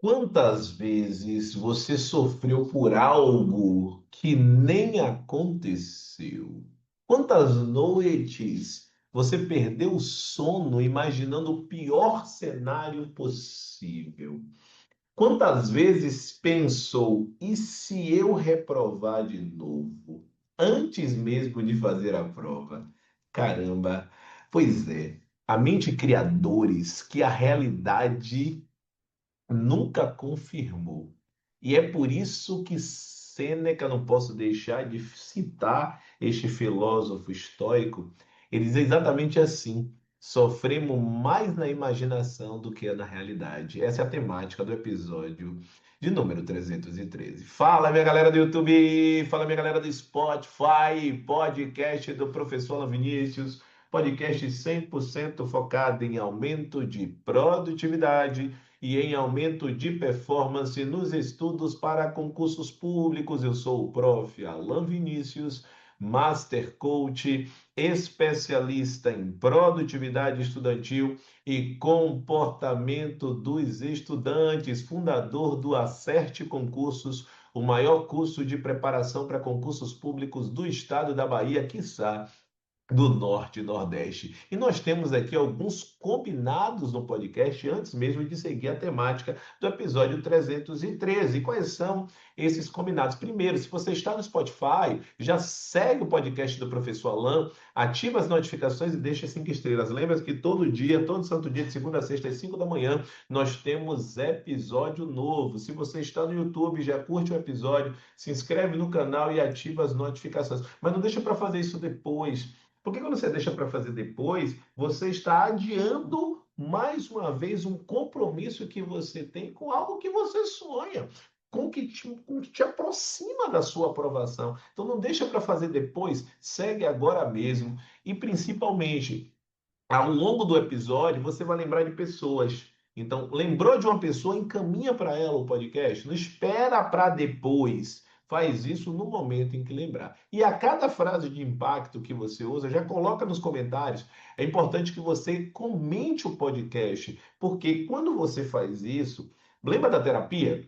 Quantas vezes você sofreu por algo que nem aconteceu? Quantas noites você perdeu o sono imaginando o pior cenário possível? Quantas vezes pensou, e se eu reprovar de novo, antes mesmo de fazer a prova? Caramba, pois é, a mente cria dores que a realidade nunca confirmou. E é por isso que Sêneca, não posso deixar de citar este filósofo estoico, ele diz exatamente assim: sofremos mais na imaginação do que na realidade. Essa é a temática do episódio de número 313. Fala, minha galera do YouTube, fala, minha galera do Spotify, podcast do professor Alan Vinícius, podcast 100% focado em aumento de produtividade e em aumento de performance nos estudos para concursos públicos. Eu sou o prof. Alan Vinícius, Master Coach, especialista em produtividade estudantil e comportamento dos estudantes, fundador do Acerte Concursos, o maior curso de preparação para concursos públicos do estado da Bahia, quiçá do Norte e Nordeste. E nós temos aqui alguns combinados no podcast antes mesmo de seguir a temática do episódio 313. E quais são esses combinados? Primeiro, se você está no Spotify, já segue o podcast do Professor Alan, ativa as notificações e deixa 5 estrelas. Lembra que todo dia, todo santo dia, de segunda a sexta, às 5 da manhã, nós temos episódio novo. Se você está no YouTube, já curte o episódio, se inscreve no canal e ativa as notificações. Mas não deixa para fazer isso depois. Porque quando você deixa para fazer depois, você está adiando mais uma vez um compromisso que você tem com algo que você sonha, com que te aproxima da sua aprovação. Então não deixa para fazer depois, segue agora mesmo. E principalmente, ao longo do episódio, você vai lembrar de pessoas. Então, lembrou de uma pessoa, encaminha para ela o podcast. Não espera para depois. Faz isso no momento em que lembrar. E a cada frase de impacto que você usa, já coloca nos comentários. É importante que você comente o podcast, porque quando você faz isso, lembra da terapia?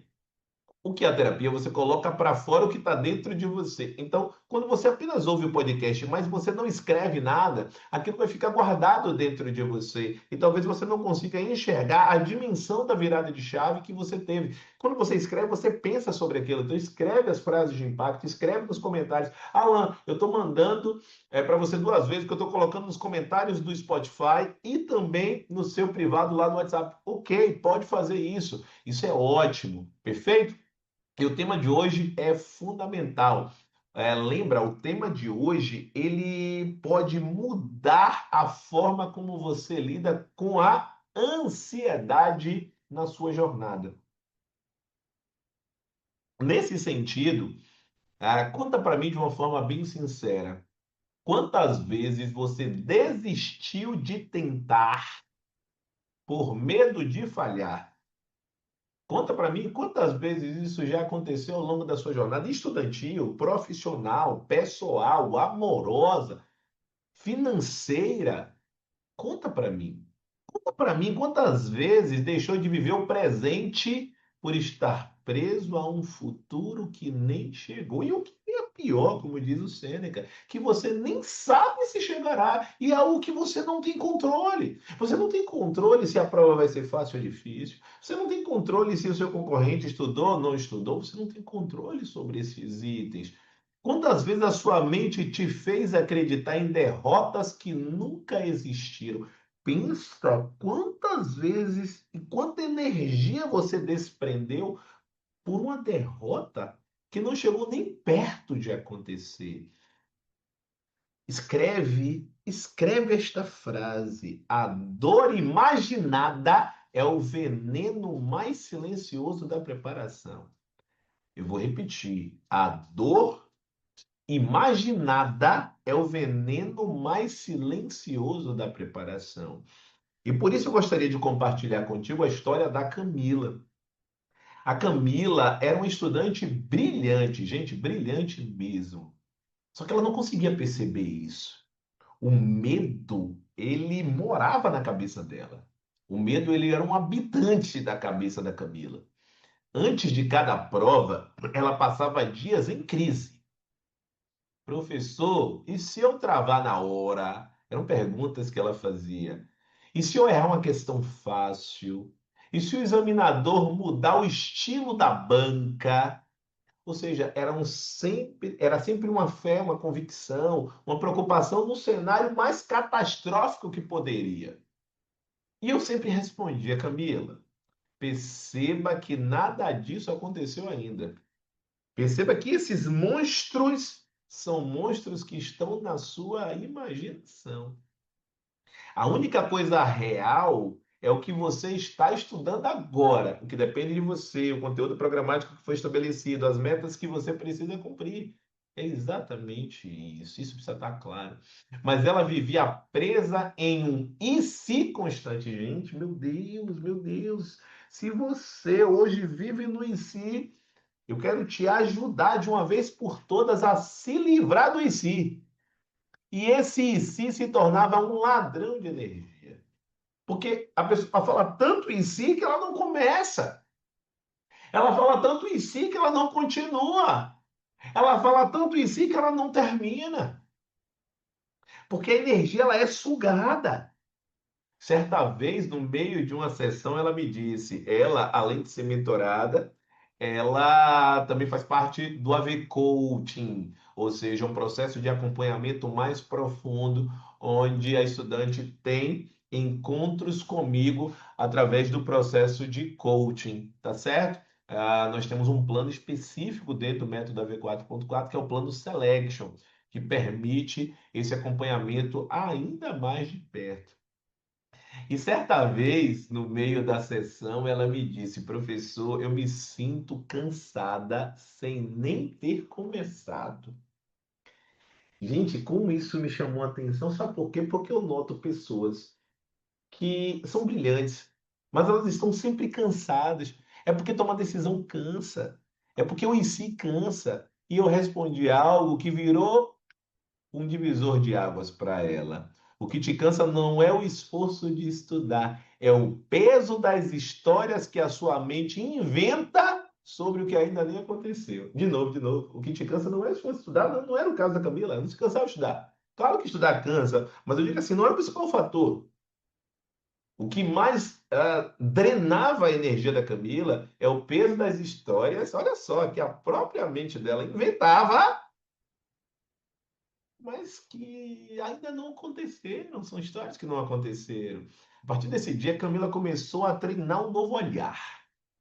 O que é a terapia? Você coloca para fora o que está dentro de você. Então, quando você apenas ouve o podcast, mas você não escreve nada, aquilo vai ficar guardado dentro de você. E talvez você não consiga enxergar a dimensão da virada de chave que você teve. Quando você escreve, você pensa sobre aquilo. Então, escreve as frases de impacto, escreve nos comentários. Alan, eu estou mandando para você 2 vezes, que eu estou colocando nos comentários do Spotify e também no seu privado lá no WhatsApp. Ok, pode fazer isso. Isso é ótimo. Perfeito? E o tema de hoje é fundamental. Lembra, o tema de hoje ele pode mudar a forma como você lida com a ansiedade na sua jornada. Nesse sentido, conta para mim de uma forma bem sincera. Quantas vezes você desistiu de tentar por medo de falhar? Conta para mim quantas vezes isso já aconteceu ao longo da sua jornada estudantil, profissional, pessoal, amorosa, financeira. Conta para mim. Conta para mim quantas vezes deixou de viver o presente por estar preso a um futuro que nem chegou. E o que é pior, como diz o Sêneca, que você nem sabe se chegará e é algo que você não tem controle. Você não tem controle se a prova vai ser fácil ou difícil. Você não tem controle se o seu concorrente estudou ou não estudou. Você não tem controle sobre esses itens. Quantas vezes a sua mente te fez acreditar em derrotas que nunca existiram? Pensa quantas vezes e quanta energia você desprendeu por uma derrota que não chegou nem perto de acontecer. Escreve esta frase: a dor imaginada é o veneno mais silencioso da preparação. Eu vou repetir: a dor imaginada é o veneno mais silencioso da preparação. E por isso eu gostaria de compartilhar contigo a história da Camila. A Camila era uma estudante brilhante, gente, brilhante mesmo. Só que ela não conseguia perceber isso. O medo, ele morava na cabeça dela. O medo, ele era um habitante da cabeça da Camila. Antes de cada prova, ela passava dias em crise. Professor, e se eu travar na hora? Eram perguntas que ela fazia. E se eu errar uma questão fácil? E se o examinador mudar o estilo da banca? Ou seja, era sempre uma fé, uma convicção, uma preocupação no cenário mais catastrófico que poderia. E eu sempre respondia, Camila, perceba que nada disso aconteceu ainda. Perceba que esses monstros são monstros que estão na sua imaginação. A única coisa real é o que você está estudando agora, o que depende de você, o conteúdo programático que foi estabelecido, as metas que você precisa cumprir. É exatamente isso precisa estar claro. Mas ela vivia presa em um e se constante. Gente, meu Deus, meu Deus. Se você hoje vive no e se, eu quero te ajudar de uma vez por todas a se livrar do e se. E esse e se tornava um ladrão de energia. Porque a pessoa fala tanto em si que ela não começa. Ela fala tanto em si que ela não continua. Ela fala tanto em si que ela não termina. Porque a energia ela é sugada. Certa vez, no meio de uma sessão, ela me disse, ela, além de ser mentorada, ela também faz parte do AV Coaching, ou seja, um processo de acompanhamento mais profundo, onde a estudante tem encontros comigo através do processo de coaching, tá certo? Nós temos um plano específico dentro do método AV 4.4, que é o plano Selection, que permite esse acompanhamento ainda mais de perto. E certa vez, no meio da sessão, ela me disse, professor, eu me sinto cansada sem nem ter começado. Gente, como isso me chamou a atenção, sabe por quê? Porque eu noto pessoas que são brilhantes, mas elas estão sempre cansadas. É porque tomar decisão cansa. É porque o em si cansa. E eu respondi algo que virou um divisor de águas para ela. O que te cansa não é o esforço de estudar, é o peso das histórias que a sua mente inventa sobre o que ainda nem aconteceu. De novo, de novo. O que te cansa não é o esforço de estudar, não era o caso da Camila, ela não se cansava de estudar. Claro que estudar cansa, mas eu digo assim, não é o principal fator. O que mais drenava a energia da Camila é o peso das histórias, olha só, que a própria mente dela inventava, mas que ainda não aconteceram, são histórias que não aconteceram. A partir desse dia, Camila começou a treinar um novo olhar,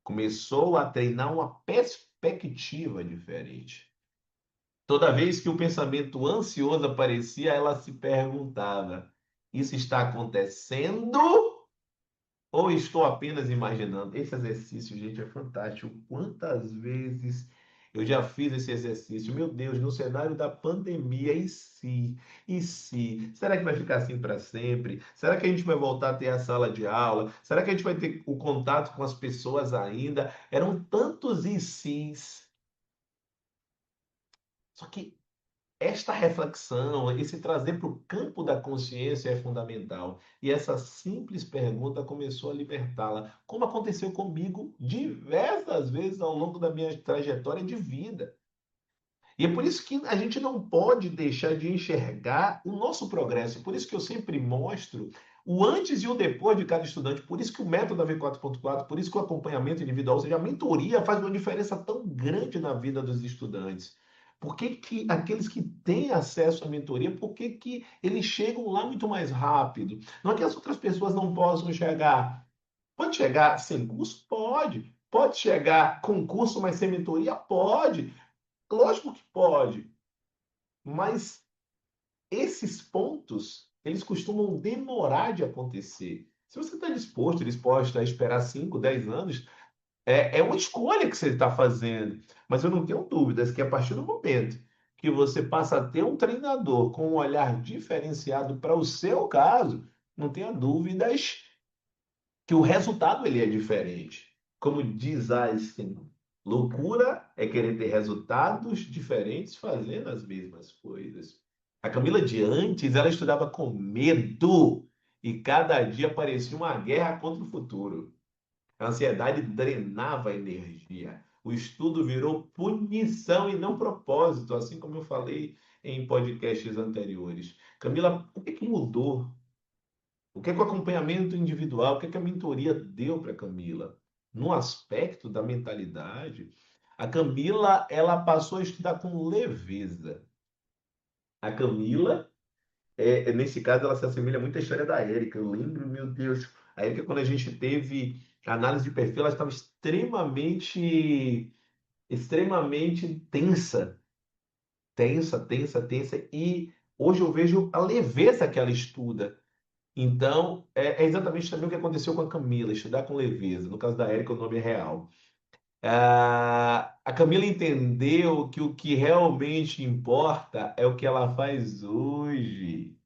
começou a treinar uma perspectiva diferente. Toda vez que o pensamento ansioso aparecia, ela se perguntava: isso está acontecendo? Ou estou apenas imaginando? Esse exercício, gente, é fantástico. Quantas vezes eu já fiz esse exercício? Meu Deus, no cenário da pandemia, e se? E se? Será que vai ficar assim para sempre? Será que a gente vai voltar a ter a sala de aula? Será que a gente vai ter o contato com as pessoas ainda? Eram tantos e se's. Só que esta reflexão, esse trazer para o campo da consciência é fundamental. E essa simples pergunta começou a libertá-la, como aconteceu comigo diversas vezes ao longo da minha trajetória de vida. E é por isso que a gente não pode deixar de enxergar o nosso progresso. Por isso que eu sempre mostro o antes e o depois de cada estudante. Por isso que o método da V4.4, por isso que o acompanhamento individual, ou seja, a mentoria faz uma diferença tão grande na vida dos estudantes. Por que que aqueles que têm acesso à mentoria, por que que eles chegam lá muito mais rápido? Não é que as outras pessoas não possam chegar. Pode chegar sem curso? Pode. Pode chegar com curso, mas sem mentoria? Pode. Lógico que pode, mas esses pontos, eles costumam demorar de acontecer. Se você está disposto a esperar 5, 10 anos, é uma escolha que você está fazendo. Mas eu não tenho dúvidas que a partir do momento que você passa a ter um treinador com um olhar diferenciado para o seu caso, não tenha dúvidas que o resultado ele é diferente. Como diz Einstein, loucura é querer ter resultados diferentes fazendo as mesmas coisas. A Camila de antes, ela estudava com medo e cada dia parecia uma guerra contra o futuro. A ansiedade drenava a energia. O estudo virou punição e não propósito, assim como eu falei em podcasts anteriores. Camila, o que que mudou? O que que o acompanhamento individual, o que que a mentoria deu para Camila? No aspecto da mentalidade, a Camila, ela passou a estudar com leveza. A Camila, nesse caso, ela se assemelha muito à história da Érica. Eu lembro, meu Deus, a Érica, quando a gente teve análise de perfil, ela estava extremamente tensa, tensa, e hoje eu vejo a leveza que ela estuda. Então, é exatamente também o que aconteceu com a Camila, estudar com leveza. No caso da Érica, o nome é real. A Camila entendeu que o que realmente importa é o que ela faz hoje,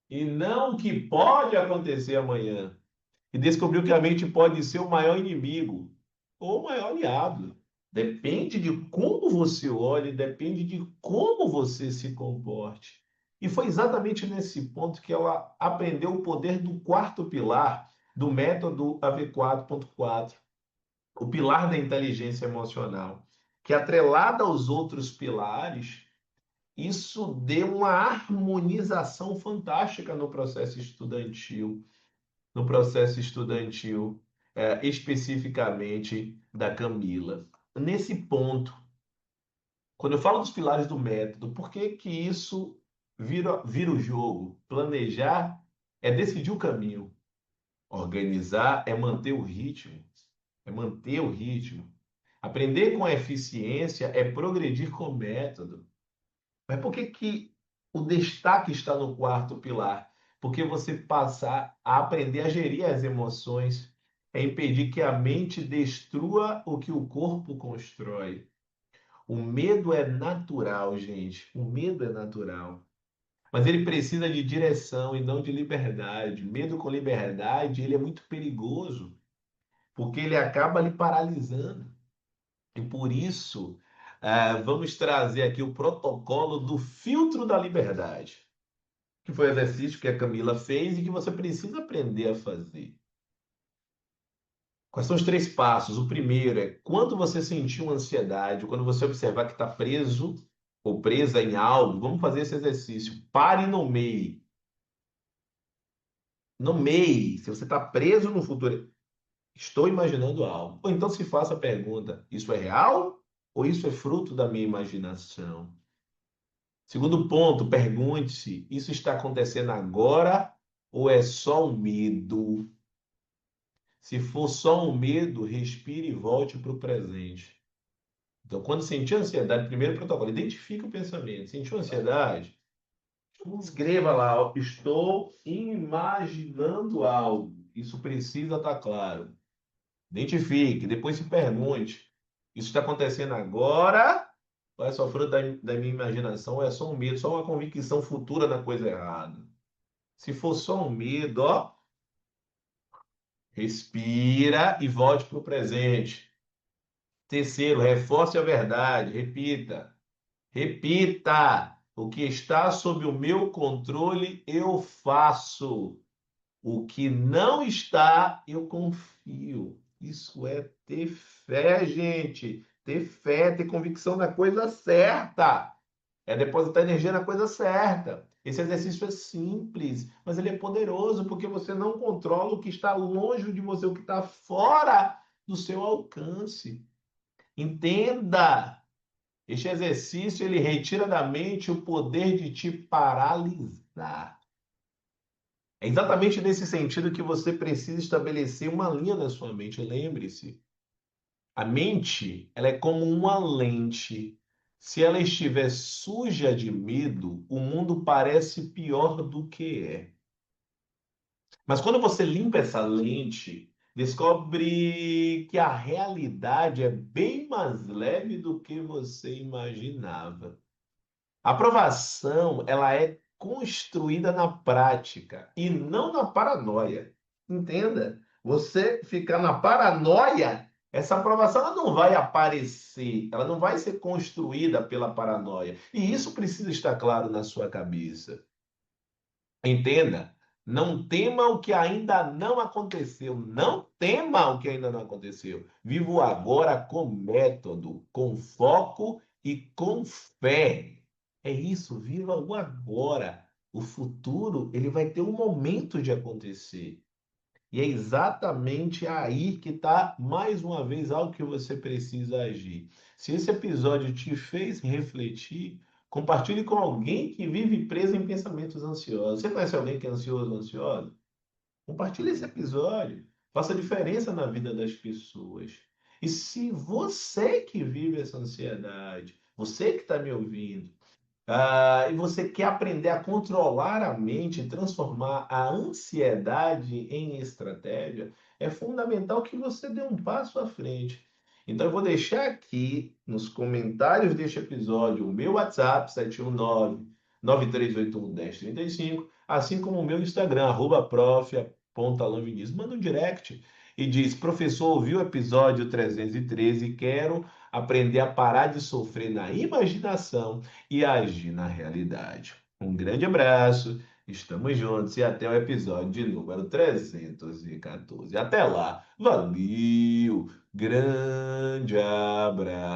e não o que pode acontecer amanhã. E descobriu que a mente pode ser o maior inimigo ou o maior aliado. Depende de como você olhe, depende de como você se comporte. E foi exatamente nesse ponto que ela aprendeu o poder do quarto pilar do método AV4.4, o pilar da inteligência emocional, que atrelada aos outros pilares, isso deu uma harmonização fantástica no processo estudantil, especificamente da Camila. Nesse ponto, quando eu falo dos pilares do método, por que que isso vira o jogo? Planejar é decidir o caminho. Organizar é manter o ritmo. É manter o ritmo. Aprender com eficiência é progredir com método. Mas por que que o destaque está no quarto pilar? Porque você passar a aprender a gerir as emoções, é impedir que a mente destrua o que o corpo constrói. O medo é natural, gente. O medo é natural. Mas ele precisa de direção e não de liberdade. Medo com liberdade, ele é muito perigoso, porque ele acaba lhe paralisando. E por isso, vamos trazer aqui o protocolo do filtro da liberdade, que foi o exercício que a Camila fez e que você precisa aprender a fazer. Quais são os três passos? O primeiro é quando você sentir uma ansiedade, quando você observar que está preso ou presa em algo, vamos fazer esse exercício. Pare no meio. No meio. Se você está preso no futuro, estou imaginando algo. Ou então se faça a pergunta: isso é real ou isso é fruto da minha imaginação? Segundo ponto, pergunte-se: isso está acontecendo agora ou é só um medo? Se for só um medo, respire e volte para o presente. Então, quando sentir ansiedade, primeiro protocolo, identifique o pensamento. Sentiu ansiedade? Escreva lá: ó, estou imaginando algo. Isso precisa estar claro. Identifique, depois se pergunte: isso está acontecendo agora? Ou é só fruto da minha imaginação? Ou é só um medo, só uma convicção futura na coisa errada? Se for só um medo, ó, respira e volte para o presente. Terceiro, reforce a verdade. Repita. Repita. O que está sob o meu controle, eu faço. O que não está, eu confio. Isso é ter fé, gente. Ter fé, ter convicção na coisa certa. É depositar energia na coisa certa. Esse exercício é simples, mas ele é poderoso porque você não controla o que está longe de você, o que está fora do seu alcance. Entenda! Este exercício ele retira da mente o poder de te paralisar. É exatamente nesse sentido que você precisa estabelecer uma linha na sua mente. Lembre-se, a mente, ela é como uma lente. Se ela estiver suja de medo, o mundo parece pior do que é. Mas quando você limpa essa lente, descobre que a realidade é bem mais leve do que você imaginava. A aprovação, ela é construída na prática e não na paranoia. Entenda? Você ficar na paranoia, essa aprovação ela não vai aparecer, ela não vai ser construída pela paranoia. E isso precisa estar claro na sua cabeça. Entenda? Não tema o que ainda não aconteceu. Não tema o que ainda não aconteceu. Viva o agora com método, com foco e com fé. É isso, viva o agora. O futuro, ele vai ter um momento de acontecer. E é exatamente aí que está, mais uma vez, algo que você precisa agir. Se esse episódio te fez refletir, compartilhe com alguém que vive preso em pensamentos ansiosos. Você conhece alguém que é ansioso ou ansiosa? Compartilhe esse episódio. Faça diferença na vida das pessoas. E se você que vive essa ansiedade, você que está me ouvindo, e você quer aprender a controlar a mente, transformar a ansiedade em estratégia, é fundamental que você dê um passo à frente. Então, eu vou deixar aqui nos comentários deste episódio o meu WhatsApp, 719-9381-1035, assim como o meu Instagram, @prof.alanvinícius. Manda um direct e diz: professor, ouviu o episódio 313, quero aprender a parar de sofrer na imaginação e agir na realidade. Um grande abraço, estamos juntos e até o episódio de número 314. Até lá, valeu, grande abraço.